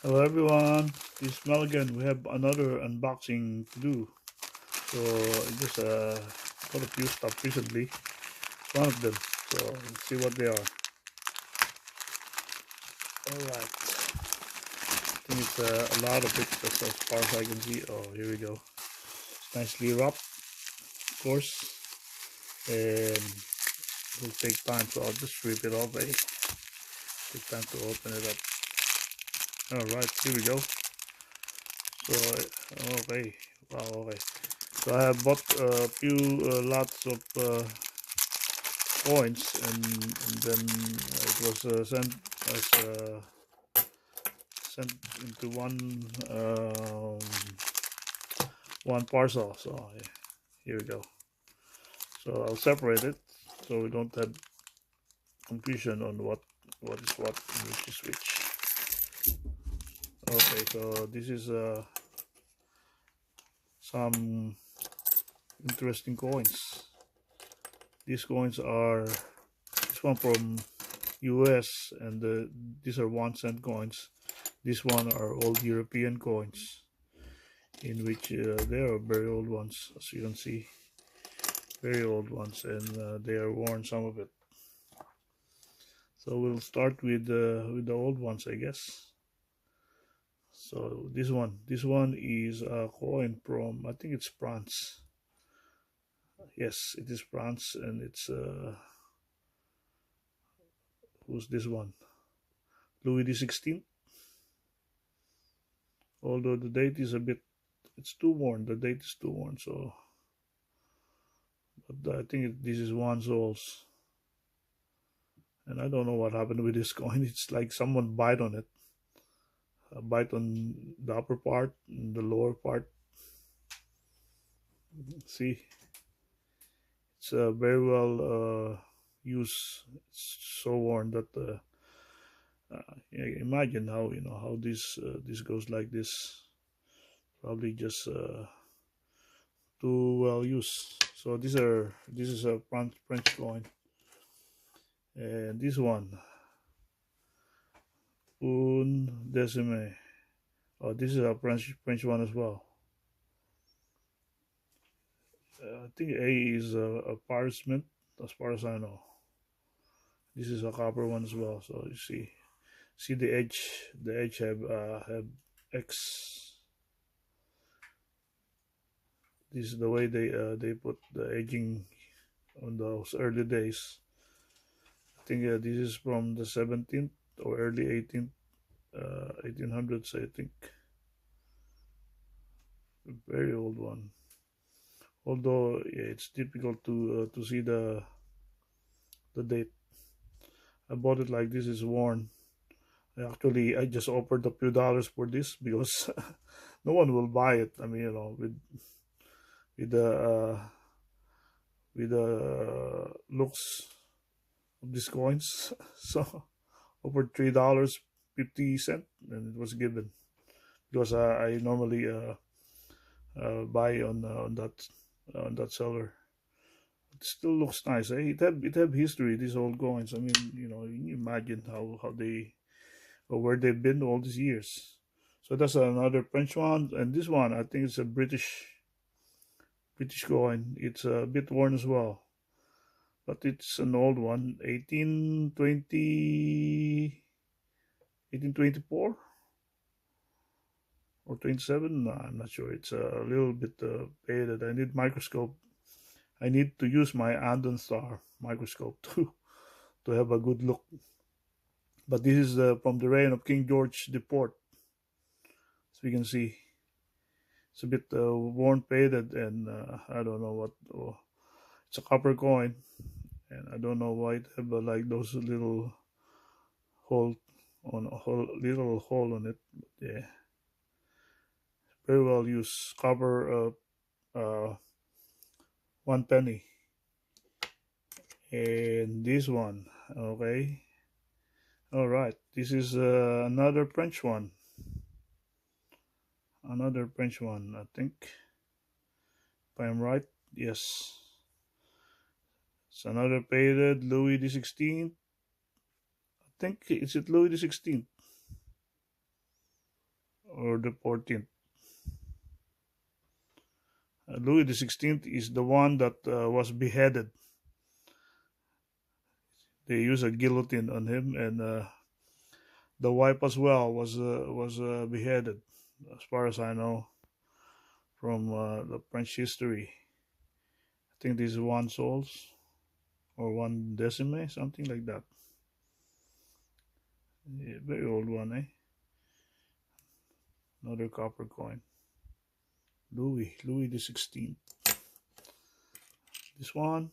Hello everyone, this is Mel again. We have another unboxing to do. So I just got a few stuff recently. It's one of them. So let's see what they are. Alright. I think it's a lot of it as far as I can see. Oh, here we go. It's nicely wrapped, of course. And it will take time, so I'll just rip it off. Take time to open it up. Alright, here we go. So, okay. Wow, okay. So I have bought a few lots of coins, and then it was sent into one parcel. So here we go. So I'll separate it so we don't have confusion on what is what and which is which. Okay, so this is some interesting coins. These coins are this one from US, and these are 1 cent coins. This one are old European coins, in which they are very old ones, as you can see, very old ones, and they are worn, some of it. So we'll start with the old ones, I guess. So this one is a coin from, I think it's France. Yes, it is France, and it's who's this one? Louis XVI. Although the date is a bit, it's too worn. The date is too worn. So, but I think this is one souls, and I don't know what happened with this coin. It's like someone bite on it, bite on the upper part and the lower part. See, it's very well used. It's so worn that imagine how how this goes like this. Probably just too well used. So this is a French coin, and this one un décime. Oh, this is a French one as well. I think A is a Paris mint, as far as I know. This is a copper one as well. So you see the edge have X. This is the way they put the edging on those early days. I think this is from the 17th or early 1800s, I think. A very old one. Although yeah, it's difficult to see the date. I bought it like this is worn. Actually, I just offered a few dollars for this because no one will buy it. I mean, with the looks of these coins. So offered $3.50, and it was given because I normally buy on that seller. It still looks nice. It have history. These old coins. I mean, you imagine how they, or where they've been all these years. So that's another French one, and this one I think it's a British coin. It's a bit worn as well, but it's an old one, 1824 or 27. No, I'm not sure. It's a little bit faded. I need microscope. I need to use my Andon Star microscope to have a good look. But this is from the reign of King George the Fourth, as we can see. It's a bit worn, faded, and I don't know what. Oh, it's a copper coin, and I don't know why it have like those little hole little hole on it. But yeah, very well used. Copper, 1 penny, and this one. Okay, all right. This is another French one. Another French one, I think. If I'm right, yes. It's another faded Louis XVI. I think, is it Louis XVI? or the 14th. Louis the 16th is the one that was beheaded. They used a guillotine on him, and the wife as well was beheaded, as far as I know, from the French history. I think this is one sols or one decime, something like that. Yeah, very old one, eh? Another copper coin. Louis the 16th. This one.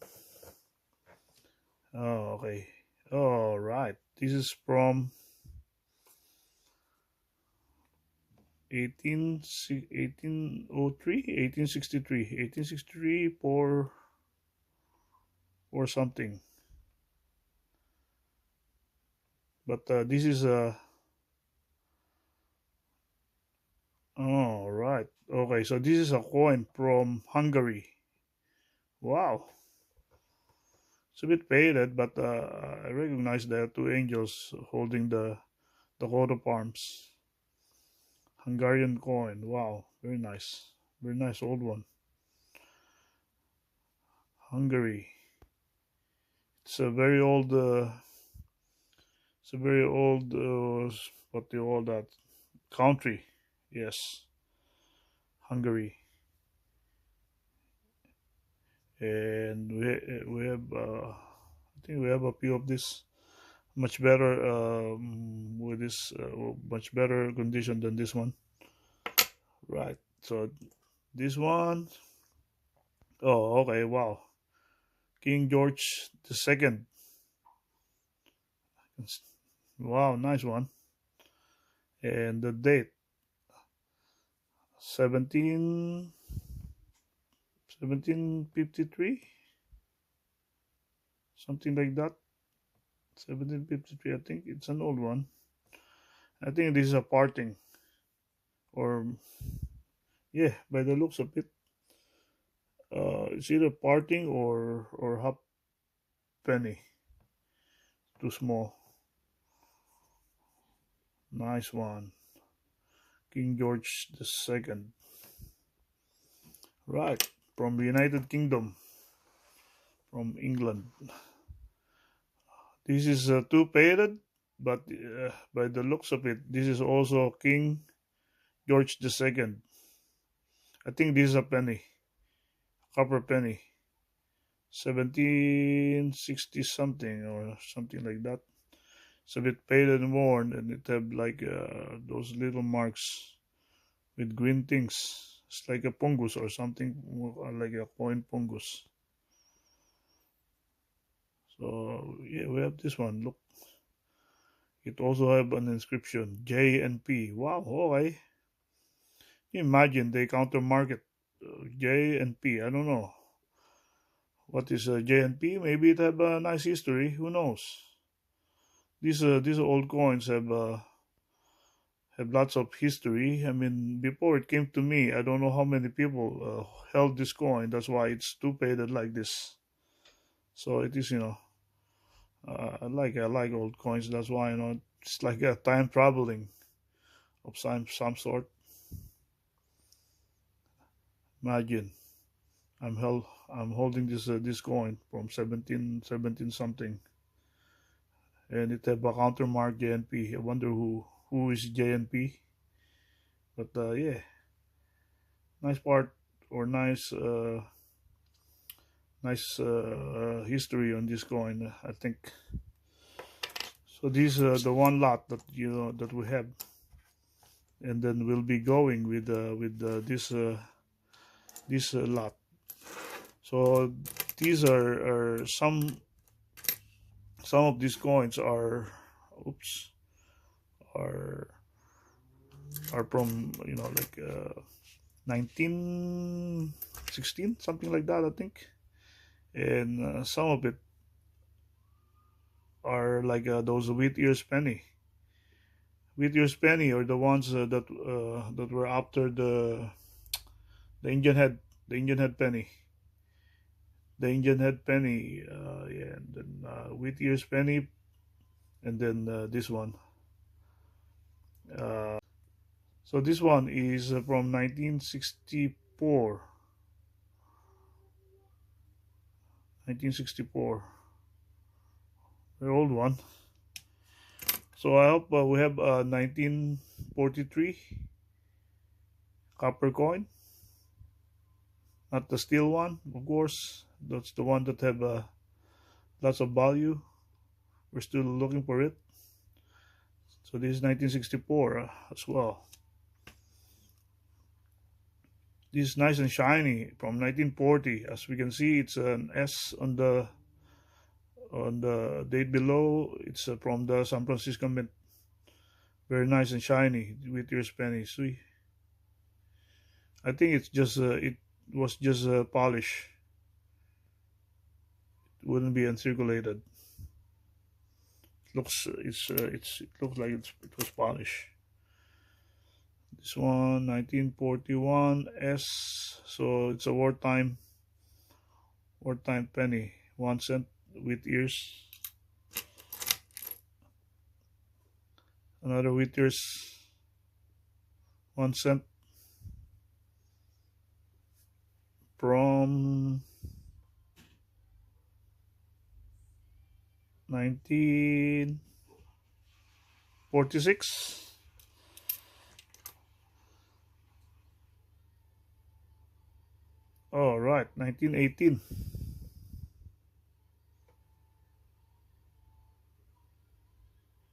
Oh, okay. All right. This is from 1863 for something. But this is a. Oh, right. Okay, so this is a coin from Hungary. Wow. It's a bit faded, but I recognize the two angels holding the coat of arms. Hungarian coin. Wow, very nice. Very nice old one. Hungary. It's a very old. It's a very old. What do you call that? Country. Yes, Hungary. And we have. I think we have a few of this. Much better with this much better condition than this one, right? So this one, oh, okay, wow. King George II. Wow, nice one. And the date 1753, something like that. 1753, I think it's an old one. I think this is a parting, or yeah, by the looks of it, it's either parting or half penny. Too small. Nice one. King George II. Right, from the United Kingdom, from England. This is two-pated, but by the looks of it, this is also King George II. I think this is a penny, copper penny, 1760 something or something like that. It's a bit faded and worn, and it have like those little marks with green things. It's like a pungus or something, like a coin pungus. So yeah, we have this one. Look, it also have an inscription J and P. Wow, okay. Imagine they counter market J and P. I don't know what is J and P. Maybe it have a nice history. Who knows? These old coins have lots of history. I mean, before it came to me, I don't know how many people held this coin. That's why it's two-pated like this. So it is, I like old coins. That's why it's like a time traveling of some sort. Imagine, I'm holding this coin from 17 something, and it have a counter mark JNP. I wonder who is JNP. But yeah, nice part or nice history on this coin. I think. So these are the one lot that that we have, and then we'll be going with this lot. So these are some of these coins are are from like 1916, something like that, I think. And some of it are like those wheat ears penny. Wheat ears penny are the ones that were after the Indian head penny. The Indian head penny, yeah, and then wheat ears penny, and then this one. So this one is from 1964. 1964. The old one. So I hope we have a 1943 copper coin. Not the steel one, of course. That's the one that have lots of value. We're still looking for it. So this is 1964 as well. This is nice and shiny from 1940. As we can see, it's an S on the date below. It's from the San Francisco Mint. Very nice and shiny with your pennies. See, I think it's just it was just polish. It wouldn't be uncirculated. It looks it looks like it was polished. This one 1941 S, so it's a wartime penny, 1 cent with ears. Another with ears, 1 cent from 1946. All right, 1918.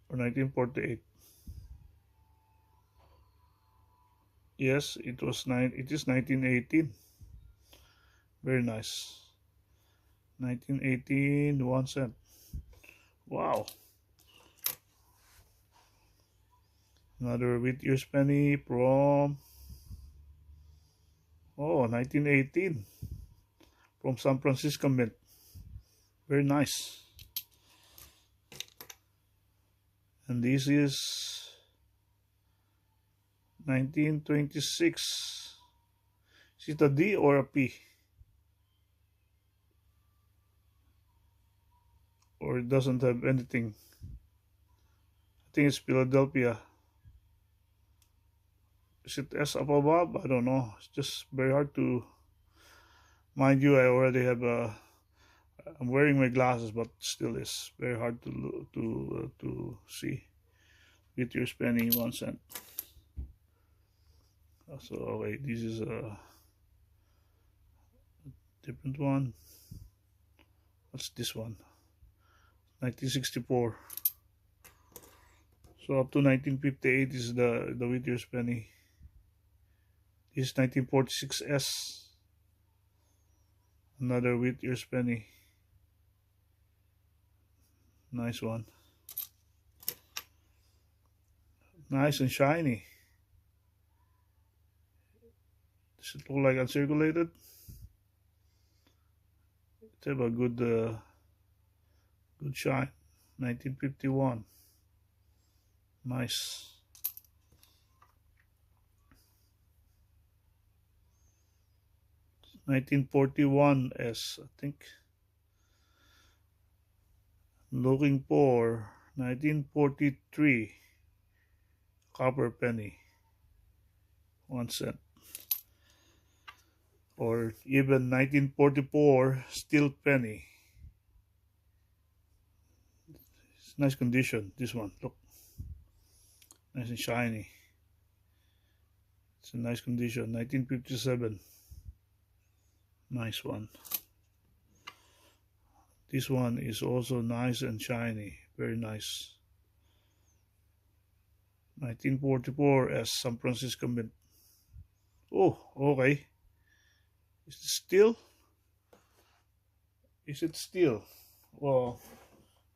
Or 1948. Yes, it is 1918. Very nice. 1918, 1 cent. Wow. Another with ears penny from 1918 from San Francisco Mint. Very nice. And this is 1926. Is it a D or a P? Or it doesn't have anything. I think it's Philadelphia. Is it S up above? I don't know. It's just very hard to. Mind you, I already have I'm wearing my glasses, but still is very hard to see. With your penny, 1 cent. So okay, this is a different one. What's this one? 1964. So up to 1958 is the Whittier's penny. This is 1946 S. Another Whittier's penny. Nice one. Nice and shiny. Does it look like uncirculated? It have a good good shine. 1951. Nice. $1941 I think. Looking for 1943 copper penny, 1 cent. Or even 1944 steel penny. It's nice condition, this one. Look. Nice and shiny. It's a nice condition. 1957. Nice one. This one is also nice and shiny. Very nice. 1944 as San Francisco Mint. Oh, okay. Is it steel? Is it steel? Well,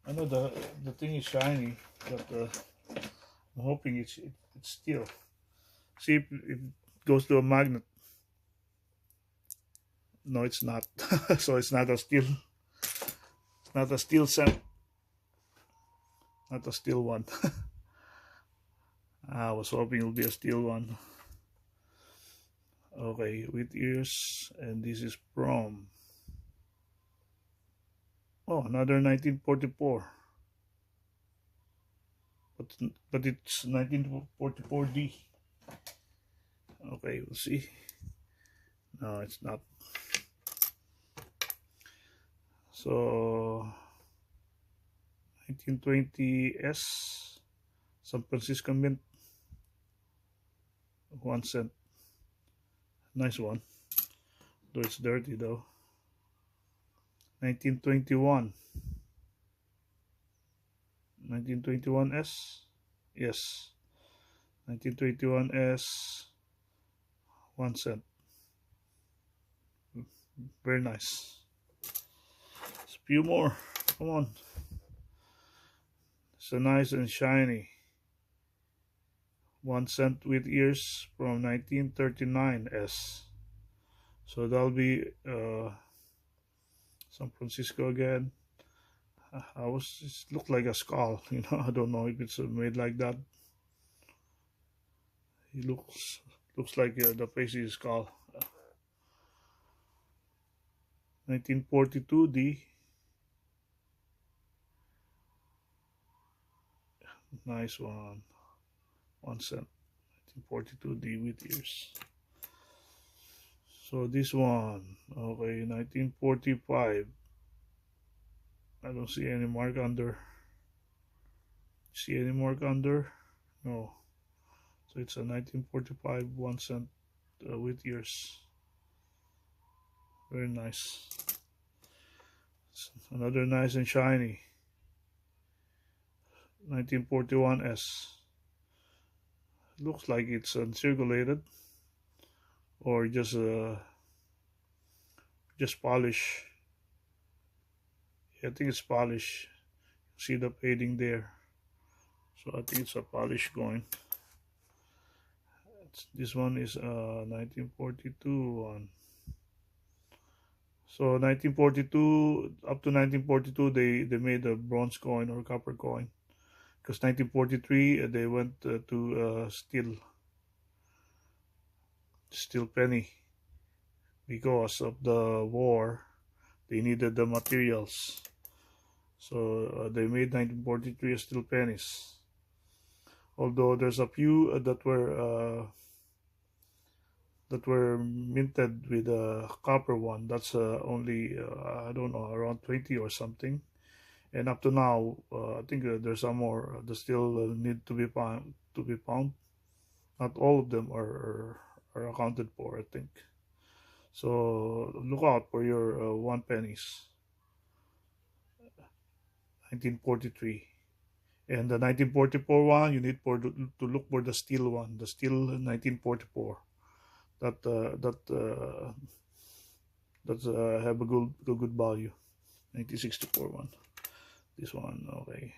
I know the thing is shiny, but I'm hoping it's steel. See if it goes to a magnet. No, it's not. So it's not a steel. It's not a steel cent. Not a steel one. I was hoping it would be a steel one. Okay, with ears, and this is from. Oh, another 1944. But it's 1944D. Okay, we'll see. No, it's not. So 1920 S, San Francisco Mint, 1 cent. Nice one, though it's dirty though. 1921 S, yes, 1921 S, 1 cent. Very nice. There's a few more, come on. So nice and shiny, 1 cent with ears from 1939 S. So that'll be San Francisco again. It looked like a skull, you know. I don't know if it's made like that. It looks like the face is a skull. 1942 D. Nice one, 1 cent. 1942 D with ears. So this one, okay, 1945. I don't see any mark under. See any mark under? No. So it's a 1945 1 cent with ears. Very nice. It's another nice and shiny. 1941 S. Looks like it's uncirculated or just polish. I think it's polish. See the fading there. So I think it's a polish coin. This one is 1942 one. So 1942 up to 1942 they made a bronze coin or copper coin. Because 1943 they went to steel penny. Because of the war, they needed the materials. So they made 1943 steel pennies. Although there's a few that were minted with a copper one. That's only I don't know, around 20 or something. And up to now, I think there's some more that still need to be found. Not all of them are accounted for, I think. So look out for your 1 pennies. 1943. And the 1944 one, you need to look for the steel one. The steel 1944. That have a good value. 1964 one. This one, okay.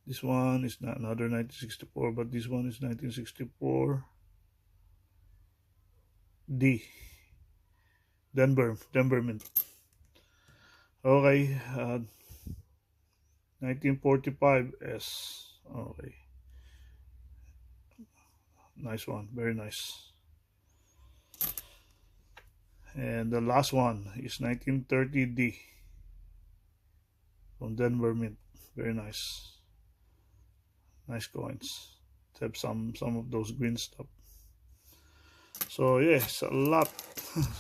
This one is not another 1964, but this one is 1964 D. Denver Mint. Okay, 1945 S. Okay, nice one, very nice. And the last one is 1930 D from Denver Mint. Very nice. Nice coins. Have some of those green stuff. So yes, a lot.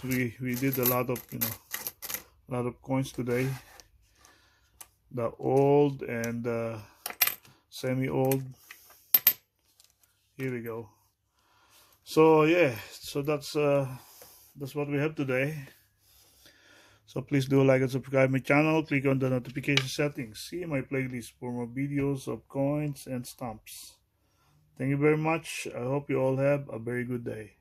we did a lot of coins today. The old and the semi-old. Here we go. So yeah, so that's what we have today. So please do like and subscribe my channel. Click on the notification settings. See my playlist for more videos of coins and stamps. Thank you very much. I hope you all have a very good day.